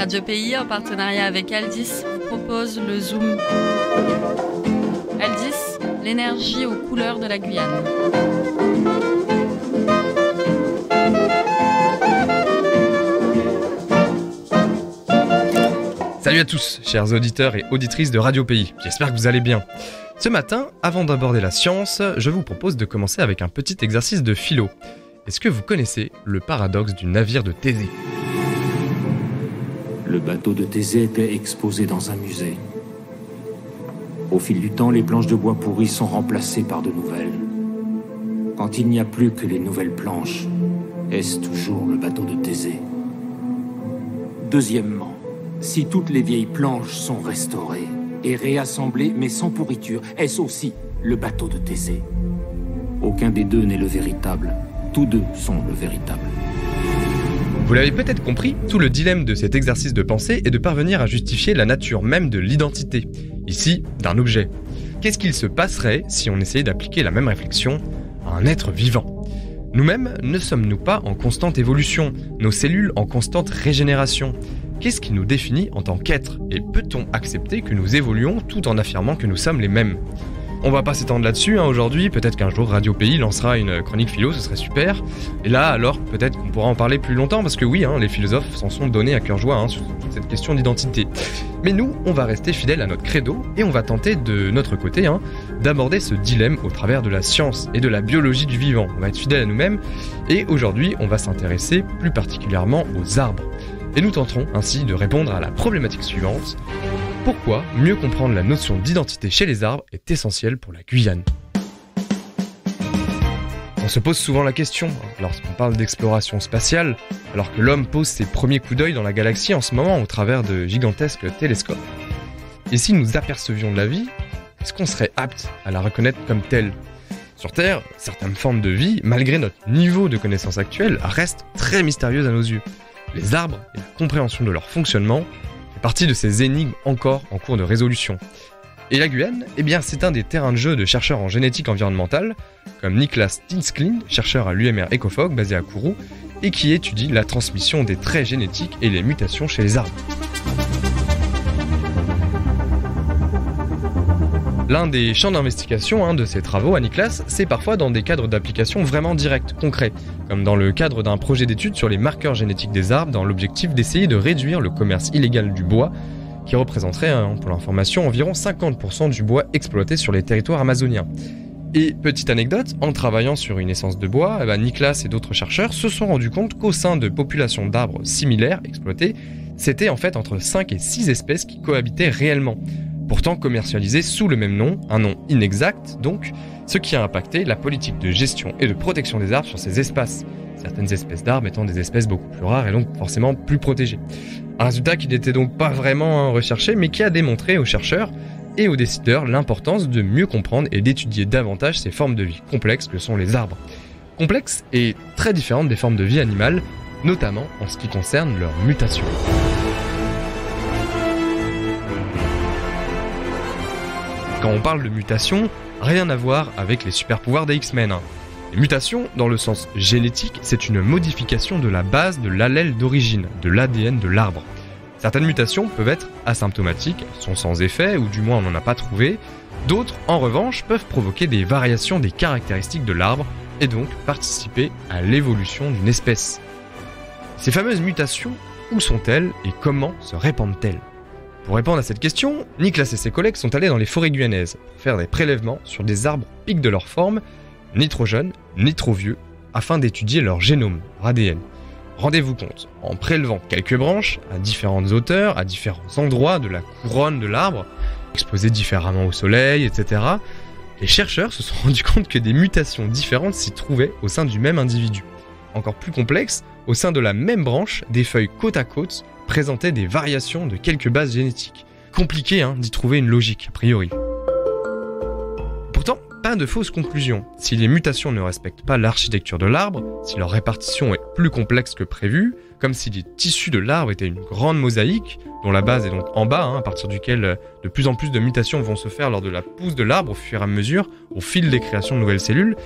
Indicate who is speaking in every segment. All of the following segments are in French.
Speaker 1: Radio Pays, en partenariat avec Aldis, vous propose le Zoom. Aldis, l'énergie aux couleurs de la Guyane.
Speaker 2: Salut à tous, chers auditeurs et auditrices de Radio Pays, j'espère que vous allez bien. Ce matin, avant d'aborder la science, je vous propose de commencer avec un petit exercice de philo. Est-ce que vous connaissez le paradoxe du navire de Thésée ?
Speaker 3: Le bateau de Thésée était exposé dans un musée. Au fil du temps, les planches de bois pourries sont remplacées par de nouvelles. Quand il n'y a plus que les nouvelles planches, est-ce toujours le bateau de Thésée ? Deuxièmement, si toutes les vieilles planches sont restaurées et réassemblées mais sans pourriture, est-ce aussi le bateau de Thésée ? Aucun des deux n'est le véritable. Tous deux sont le véritable.
Speaker 2: Vous l'avez peut-être compris, tout le dilemme de cet exercice de pensée est de parvenir à justifier la nature même de l'identité, ici d'un objet. Qu'est-ce qu'il se passerait si on essayait d'appliquer la même réflexion à un être vivant ? Nous-mêmes, ne sommes-nous pas en constante évolution, nos cellules en constante régénération ? Qu'est-ce qui nous définit en tant qu'être ? Et peut-on accepter que nous évoluons tout en affirmant que nous sommes les mêmes ? On va pas s'étendre là-dessus aujourd'hui, peut-être qu'un jour Radio Pays lancera une chronique philo, ce serait super. Et là, alors, peut-être qu'on pourra en parler plus longtemps, parce que oui, les philosophes s'en sont donnés à cœur joie sur toute cette question d'identité. Mais nous, on va rester fidèles à notre credo, et on va tenter de notre côté d'aborder ce dilemme au travers de la science et de la biologie du vivant. On va être fidèles à nous-mêmes, et aujourd'hui, on va s'intéresser plus particulièrement aux arbres. Et nous tenterons ainsi de répondre à la problématique suivante. Pourquoi mieux comprendre la notion d'identité chez les arbres est essentiel pour la Guyane ? On se pose souvent la question, lorsqu'on parle d'exploration spatiale, alors que l'homme pose ses premiers coups d'œil dans la galaxie en ce moment au travers de gigantesques télescopes. Et si nous apercevions de la vie, est-ce qu'on serait apte à la reconnaître comme telle ? Sur Terre, certaines formes de vie, malgré notre niveau de connaissance actuel, restent très mystérieuses à nos yeux. Les arbres et la compréhension de leur fonctionnement fait partie de ces énigmes encore en cours de résolution. Et la Guyane, c'est un des terrains de jeu de chercheurs en génétique environnementale, comme Niklas Tinsklin, chercheur à l'UMR Ecofog basé à Kourou, et qui étudie la transmission des traits génétiques et les mutations chez les arbres. L'un des champs d'investigation de ces travaux à Niklas, c'est parfois dans des cadres d'application vraiment directs, concrets, comme dans le cadre d'un projet d'étude sur les marqueurs génétiques des arbres dans l'objectif d'essayer de réduire le commerce illégal du bois, qui représenterait, pour l'information, environ 50% du bois exploité sur les territoires amazoniens. Et petite anecdote, en travaillant sur une essence de bois, Niklas et d'autres chercheurs se sont rendus compte qu'au sein de populations d'arbres similaires exploitées, c'était en fait entre 5 et 6 espèces qui cohabitaient réellement. Pourtant commercialisé sous le même nom, un nom inexact donc, ce qui a impacté la politique de gestion et de protection des arbres sur ces espaces, certaines espèces d'arbres étant des espèces beaucoup plus rares et donc forcément plus protégées. Un résultat qui n'était donc pas vraiment recherché, mais qui a démontré aux chercheurs et aux décideurs l'importance de mieux comprendre et d'étudier davantage ces formes de vie complexes que sont les arbres. Complexes et très différentes des formes de vie animales, notamment en ce qui concerne leur mutation. Quand on parle de mutation, rien à voir avec les super-pouvoirs des X-Men. Les mutations, dans le sens génétique, c'est une modification de la base de l'allèle d'origine, de l'ADN de l'arbre. Certaines mutations peuvent être asymptomatiques, sont sans effet, ou du moins on n'en a pas trouvé. D'autres, en revanche, peuvent provoquer des variations des caractéristiques de l'arbre, et donc participer à l'évolution d'une espèce. Ces fameuses mutations, où sont-elles et comment se répandent-elles ? Pour répondre à cette question, Niklas et ses collègues sont allés dans les forêts guyanaises pour faire des prélèvements sur des arbres pics de leur forme, ni trop jeunes, ni trop vieux, afin d'étudier leur génome, leur ADN. Rendez-vous compte, en prélevant quelques branches, à différentes hauteurs, à différents endroits de la couronne de l'arbre, exposées différemment au soleil, etc., les chercheurs se sont rendus compte que des mutations différentes s'y trouvaient au sein du même individu. Encore plus complexe, au sein de la même branche, des feuilles côte à côte présentaient des variations de quelques bases génétiques. Compliqué d'y trouver une logique, a priori. Pourtant, pas de fausse conclusion. Si les mutations ne respectent pas l'architecture de l'arbre, si leur répartition est plus complexe que prévu, comme si les tissus de l'arbre étaient une grande mosaïque, dont la base est donc en bas, à partir duquel de plus en plus de mutations vont se faire lors de la pousse de l'arbre au fur et à mesure, au fil des créations de nouvelles cellules,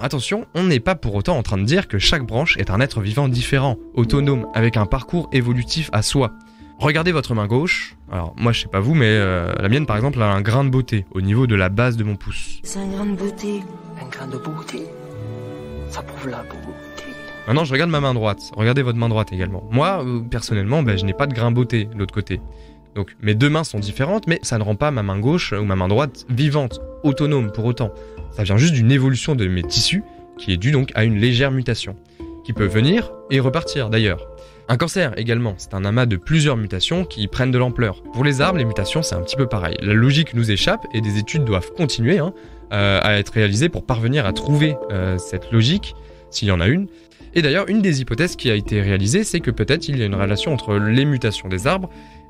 Speaker 2: attention, on n'est pas pour autant en train de dire que chaque branche est un être vivant différent, autonome, avec un parcours évolutif à soi. Regardez votre main gauche. Alors moi je sais pas vous, mais la mienne par exemple a un grain de beauté au niveau de la base de mon pouce.
Speaker 4: C'est un grain de beauté. Un grain de beauté. Ça prouve la beauté.
Speaker 2: Maintenant je regarde ma main droite. Regardez votre main droite également. Moi personnellement je n'ai pas de grain de beauté de l'autre côté. Donc mes deux mains sont différentes, mais ça ne rend pas ma main gauche ou ma main droite vivante, autonome pour autant. Ça vient juste d'une évolution de mes tissus qui est due donc à une légère mutation, qui peut venir et repartir d'ailleurs. Un cancer également, c'est un amas de plusieurs mutations qui prennent de l'ampleur. Pour les arbres, les mutations c'est un petit peu pareil. La logique nous échappe et des études doivent continuer à être réalisées pour parvenir à trouver cette logique, s'il y en a une. Et d'ailleurs, une des hypothèses qui a été réalisée, c'est que peut-être il y a une relation entre les mutations des arbres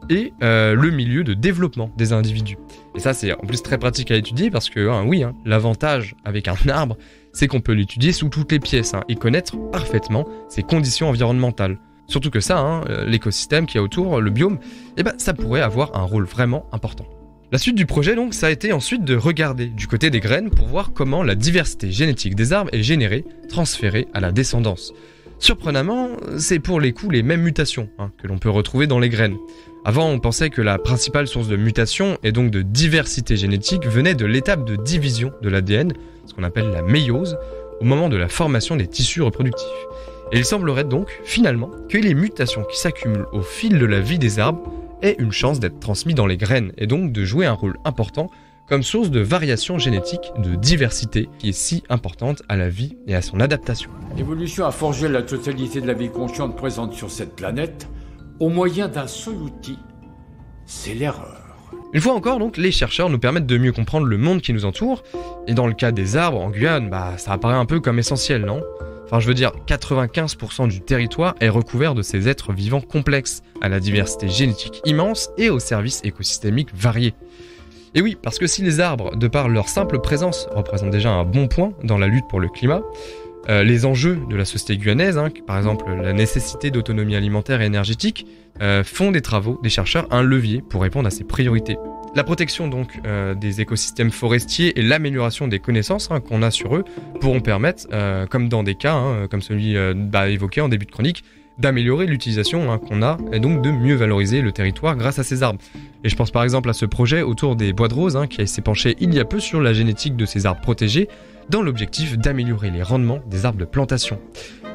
Speaker 2: et le milieu de développement des individus. Et ça, c'est en plus très pratique à étudier parce que, l'avantage avec un arbre, c'est qu'on peut l'étudier sous toutes les pièces et connaître parfaitement ses conditions environnementales. Surtout que ça, l'écosystème qui est autour, le biome, ça pourrait avoir un rôle vraiment important. La suite du projet, donc, ça a été ensuite de regarder du côté des graines pour voir comment la diversité génétique des arbres est générée, transférée à la descendance. Surprenamment, c'est pour les coups les mêmes mutations que l'on peut retrouver dans les graines. Avant, on pensait que la principale source de mutation et donc de diversité génétique venait de l'étape de division de l'ADN, ce qu'on appelle la méiose, au moment de la formation des tissus reproductifs. Et il semblerait donc, finalement, que les mutations qui s'accumulent au fil de la vie des arbres aient une chance d'être transmises dans les graines et donc de jouer un rôle important comme source de variation génétique, de diversité qui est si importante à la vie et à son adaptation.
Speaker 5: L'évolution a forgé la totalité de la vie consciente présente sur cette planète au moyen d'un seul outil, c'est l'erreur.
Speaker 2: Une fois encore, donc, les chercheurs nous permettent de mieux comprendre le monde qui nous entoure, et dans le cas des arbres en Guyane, ça apparaît un peu comme essentiel, non ? Enfin, je veux dire, 95% du territoire est recouvert de ces êtres vivants complexes, à la diversité génétique immense et aux services écosystémiques variés. Et oui, parce que si les arbres, de par leur simple présence, représentent déjà un bon point dans la lutte pour le climat, les enjeux de la société guyanaise, par exemple la nécessité d'autonomie alimentaire et énergétique, font des travaux des chercheurs un levier pour répondre à ces priorités. La protection donc des écosystèmes forestiers et l'amélioration des connaissances qu'on a sur eux pourront permettre, comme dans des cas comme celui évoqué en début de chronique, d'améliorer l'utilisation qu'on a et donc de mieux valoriser le territoire grâce à ces arbres. Et je pense par exemple à ce projet autour des bois de rose qui s'est penché il y a peu sur la génétique de ces arbres protégés dans l'objectif d'améliorer les rendements des arbres de plantation.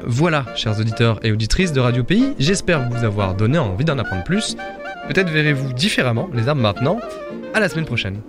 Speaker 2: Voilà, chers auditeurs et auditrices de Radio Pays, j'espère vous avoir donné envie d'en apprendre plus. Peut-être verrez-vous différemment les arbres maintenant. À la semaine prochaine.